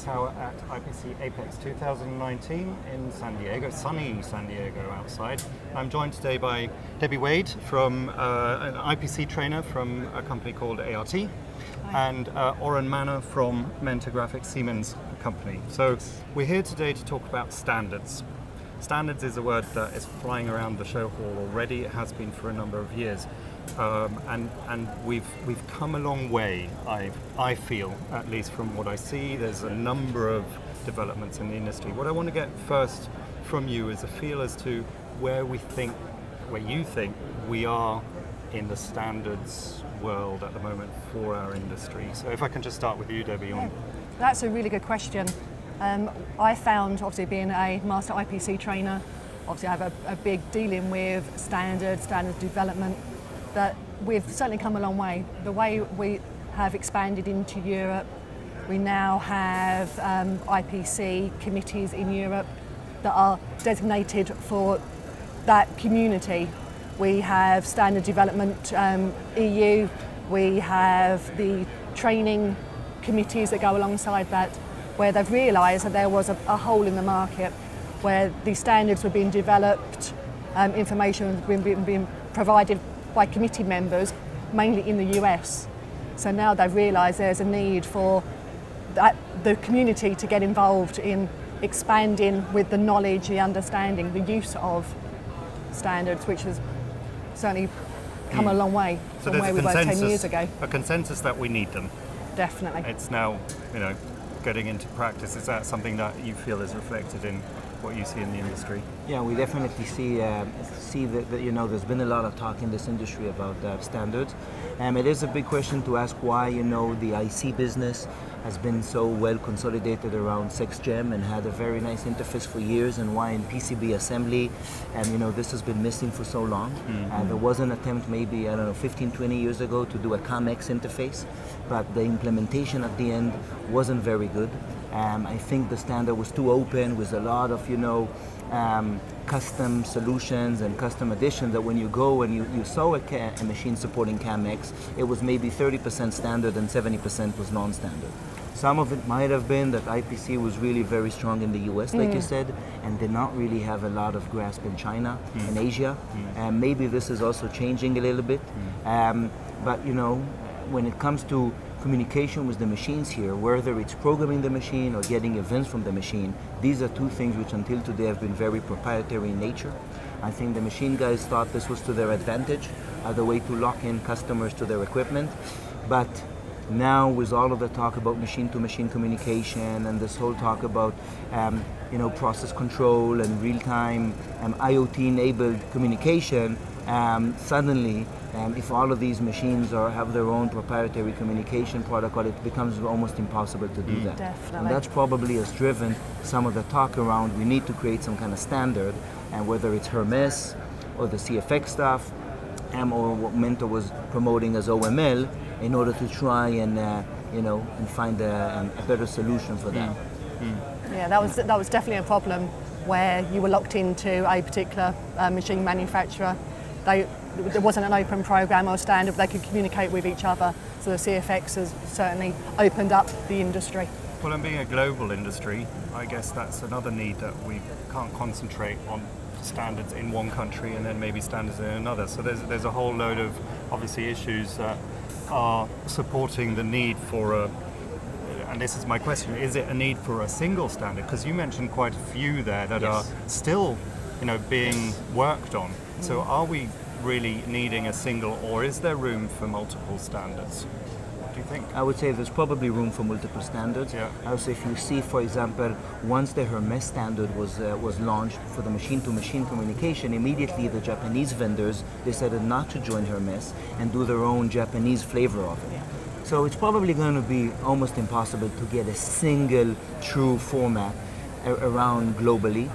Marcus Hauer at IPC Apex 2019 in San Diego, sunny San Diego outside. I'm joined today by Debbie Wade, from an IPC trainer from a company called ART, and Oren Manner from Mentor Graphics Siemens company. So we're here today to talk about standards. Standards is a word that is flying around the show hall already. It has been for a number of years. And we've come a long way, I feel, at least from what I see. There's a number of developments in the industry. What I want to get first from you is a feel as to where you think we are in the standards world at the moment for our industry. So if I can just start with you, Debbie. That's a really good question. I found, obviously being a master IPC trainer, obviously I have a big dealing with standard development, that we've certainly come a long way. The way we have expanded into Europe, we now have IPC committees in Europe that are designated for that community. We have standard development EU, we have the training committees that go alongside that, where they've realised that there was a hole in the market where these standards were being developed, information was being provided by committee members, mainly in the US. So now they've realised there's a need for the community to get involved in expanding with the knowledge, the understanding, the use of standards, which has certainly come a long way from where we were 10 years ago. A consensus that we need them. Definitely. It's now, getting into practice. Is that something that you feel is reflected in what you see in the industry? Yeah, we definitely see that there's been a lot of talk in this industry about standards. It is a big question to ask why the IC business has been so well consolidated around 6Gem and had a very nice interface for years, and why in PCB assembly this has been missing for so long. There was an attempt maybe 15, 20 years ago to do a COMEX interface, but the implementation at the end wasn't very good. I think the standard was too open with a lot of custom solutions and custom additions, that when you go and you saw a machine supporting CAMX, it was maybe 30% standard and 70% was non-standard. Some of it might have been that IPC was really very strong in the US, like you said, and did not really have a lot of grasp in China and Asia. Maybe this is also changing a little bit. But when it comes to communication with the machines here, whether it's programming the machine or getting events from the machine, these are two things which until today have been very proprietary in nature. I think the machine guys thought this was to their advantage, as a way to lock in customers to their equipment. But now with all of the talk about machine-to-machine communication and this whole talk about process control and real-time IoT-enabled communication, suddenly if all of these machines have their own proprietary communication protocol, it becomes almost impossible to do that. Definitely. And that's probably has driven some of the talk around we need to create some kind of standard, and whether it's Hermes or the CFX stuff, or what Mentor was promoting as OML, in order to try and and find a better solution for that. Yeah, that was definitely a problem where you were locked into a particular machine manufacturer. There wasn't an open program or standard they could communicate with each other. So the CFX has certainly opened up the industry. Well, and being a global industry, I guess that's another need, that we can't concentrate on standards in one country and then maybe standards in another. So there's a whole load of obviously issues that are supporting the need for and this is my question, is it a need for a single standard? Because you mentioned quite a few there that are still being worked on. So are we really needing a single, or is there room for multiple standards? What do you think? I would say there's probably room for multiple standards. Yeah. I would say if you see, for example, once the Hermes standard was launched for the machine-to-machine communication, immediately the Japanese vendors decided not to join Hermes and do their own Japanese flavor of it. So it's probably going to be almost impossible to get a single true format around globally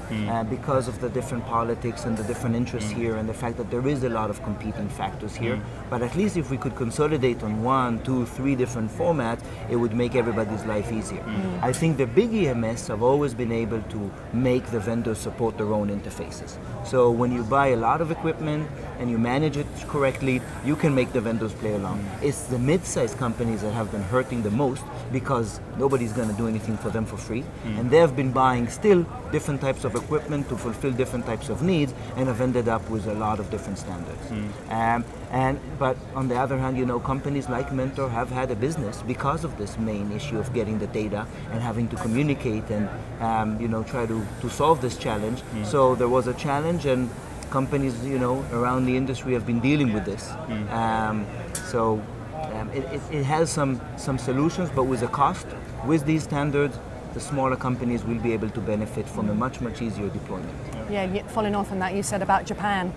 because of the different politics and the different interests here, and the fact that there is a lot of competing factors here. But at least if we could consolidate on 1, 2, 3 different formats, it would make everybody's life easier. I think the big EMS have always been able to make the vendors support their own interfaces. So when you buy a lot of equipment and you manage it correctly, you can make the vendors play along. It's the mid-sized companies that have been hurting the most because nobody's going to do anything for them for free, and they've been buying still different types of equipment to fulfill different types of needs, and have ended up with a lot of different standards. But on the other hand, companies like Mentor have had a business because of this main issue of getting the data and having to communicate and try to solve this challenge. So there was a challenge, and companies around the industry have been dealing with this. It has some solutions, but with a cost. With these standards, the smaller companies will be able to benefit from a much, much easier deployment. Yeah, following on from that, you said about Japan.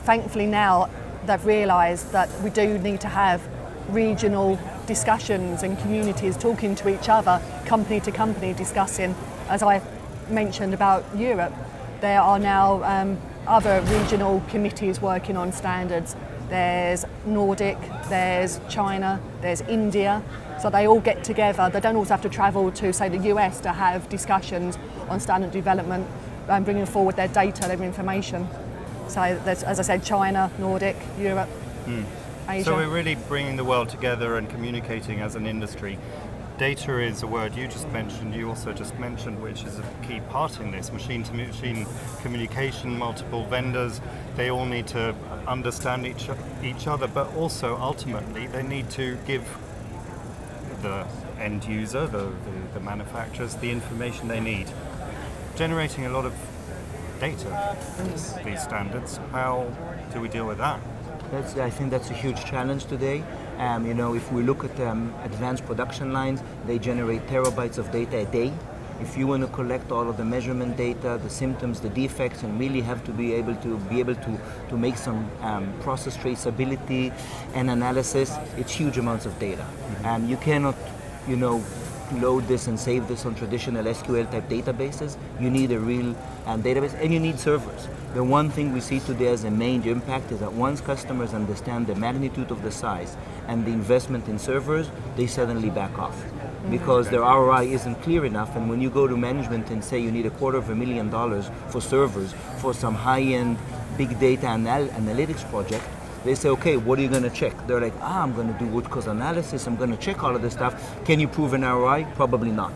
Thankfully now they've realised that we do need to have regional discussions and communities talking to each other, company to company, discussing. As I mentioned about Europe, there are now other regional committees working on standards. There's Nordic, there's China, there's India. So they all get together. They don't also have to travel to, say, the US to have discussions on standard development and bringing forward their data, their information. So there's, as I said, China, Nordic, Europe, Asia. So we're really bringing the world together and communicating as an industry. Data is a word you just mentioned, you also just mentioned, which is a key part in this. Machine-to-machine communication, multiple vendors, they all need to understand each other, but also ultimately they need to give the end user, the manufacturers, the information they need. Generating a lot of data, these standards, how do we deal with that? I think that's a huge challenge today. If we look at advanced production lines, they generate terabytes of data a day. If you want to collect all of the measurement data, the symptoms, the defects, and really have to be able to make some process traceability and analysis, it's huge amounts of data. You cannot, load this and save this on traditional SQL type databases. You need a real database, and you need servers. The one thing we see today as a major impact is that once customers understand the magnitude of the size and the investment in servers, they suddenly back off because their ROI isn't clear enough. And when you go to management and say you need $250,000 for servers for some high-end big data analytics project, they say, okay, what are you going to check? They're like, I'm going to do root cause analysis, I'm going to check all of this stuff. Can you prove an ROI? Probably not.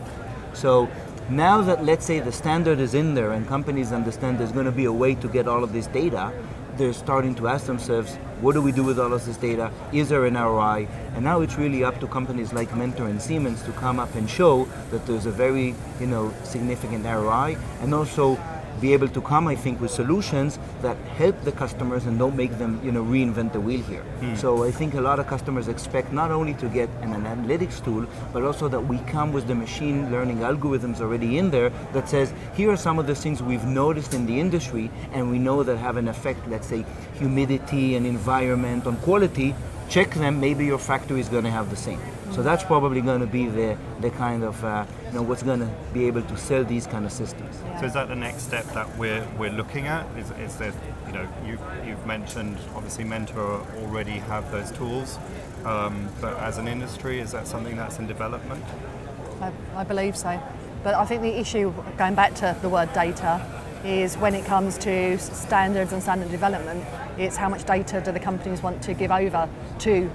So now that, let's say, the standard is in there and companies understand there's going to be a way to get all of this data, they're starting to ask themselves, what do we do with all of this data? Is there an ROI? And now it's really up to companies like Mentor and Siemens to come up and show that there's a very, significant ROI, and also be able to come, I think, with solutions that help the customers and don't make them, reinvent the wheel here. So I think a lot of customers expect not only to get an analytics tool, but also that we come with the machine learning algorithms already in there that says, here are some of the things we've noticed in the industry, and we know that have an effect, let's say, humidity and environment on quality. Check them, maybe your factory is going to have the same. So that's probably going to be the kind of what's going to be able to sell these kind of systems. So is that the next step that we're looking at? Is there, you've mentioned obviously Mentor already have those tools, but as an industry, is that something that's in development? I believe so. But I think the issue, going back to the word data, is when it comes to standards and standard development, it's how much data do the companies want to give over to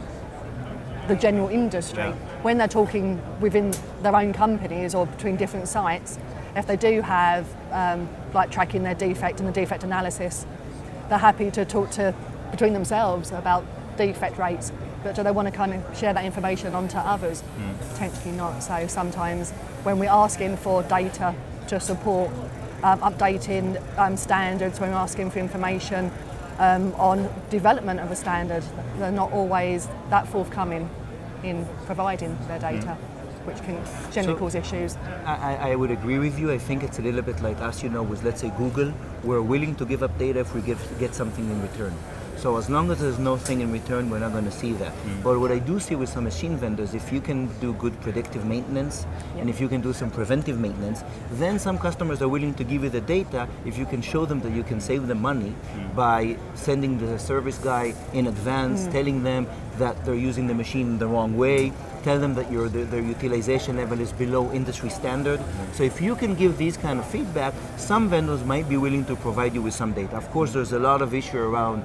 the general industry. Yeah. When they're talking within their own companies or between different sites, if they do have like tracking their defect and the defect analysis, they're happy to talk to between themselves about defect rates, but do they want to kind of share that information onto others? Potentially not. So sometimes when we're asking for data to support updating standards, when we're asking for information on development of a standard, they're not always that forthcoming in providing their data, which can generally cause issues. I would agree with you. I think it's a little bit like us, with, let's say, Google. We're willing to give up data if we get something in return. So as long as there's nothing in return, we're not going to see that. But what I do see with some machine vendors, if you can do good predictive maintenance, and if you can do some preventive maintenance, then some customers are willing to give you the data if you can show them that you can save them money by sending the service guy in advance, telling them that they're using the machine the wrong way, tell them that their utilization level is below industry standard. So if you can give these kind of feedback, some vendors might be willing to provide you with some data. Of course, there's a lot of issue around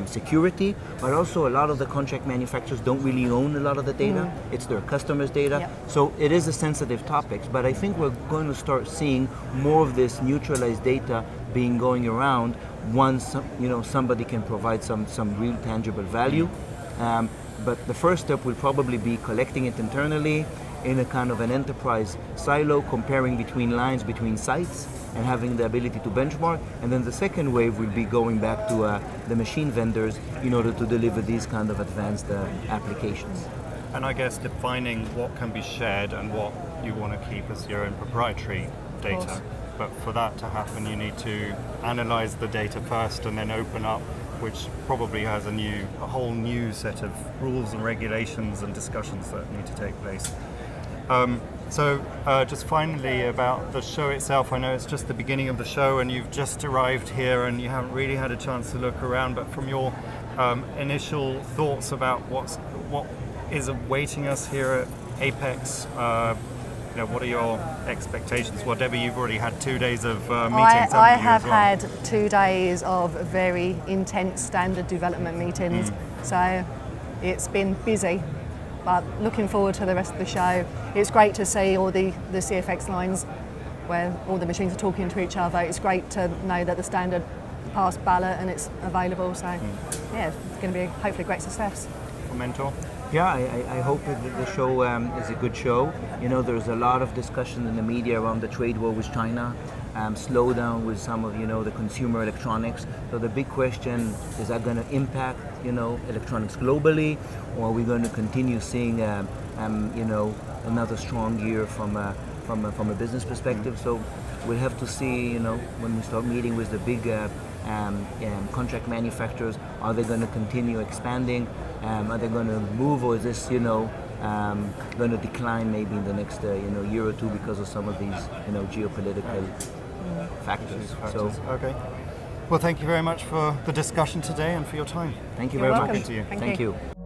security, but also a lot of the contract manufacturers don't really own a lot of the data. It's their customers' data. Yep. So it is a sensitive topic, but I think we're going to start seeing more of this neutralized data being going around once somebody can provide some real tangible value. But the first step will probably be collecting it internally in a kind of an enterprise silo, comparing between lines, between sites, and having the ability to benchmark. And then the second wave will be going back to the machine vendors in order to deliver these kind of advanced applications. And I guess defining what can be shared and what you want to keep as your own proprietary data. But for that to happen, you need to analyze the data first and then open up, which probably has a whole new set of rules and regulations and discussions that need to take place. So just finally about the show itself, I know it's just the beginning of the show and you've just arrived here and you haven't really had a chance to look around, but from your initial thoughts about what is awaiting us here at APEX, what are your expectations? Well, Debbie, you've already had 2 days of meetings. I have had 2 days of very intense standard development meetings, so it's been busy, but looking forward to the rest of the show. It's great to see all the CFX lines where all the machines are talking to each other. It's great to know that the standard passed ballot and it's available, so yeah, it's going to be hopefully a great success. Mentor? Yeah, I hope that the show is a good show. There's a lot of discussion in the media around the trade war with China, slowdown with some of the consumer electronics. So the big question is that going to impact electronics globally, or are we going to continue seeing another strong year from a business perspective? So we'll have to see when we start meeting with the big contract manufacturers. Are they going to continue expanding? Are they going to move, or is this going to decline maybe in the next year or two because of some of these geopolitical factors? So okay. Well, thank you very much for the discussion today and for your time. Thank you You're very welcome. much. To you. Thank Thank you. you.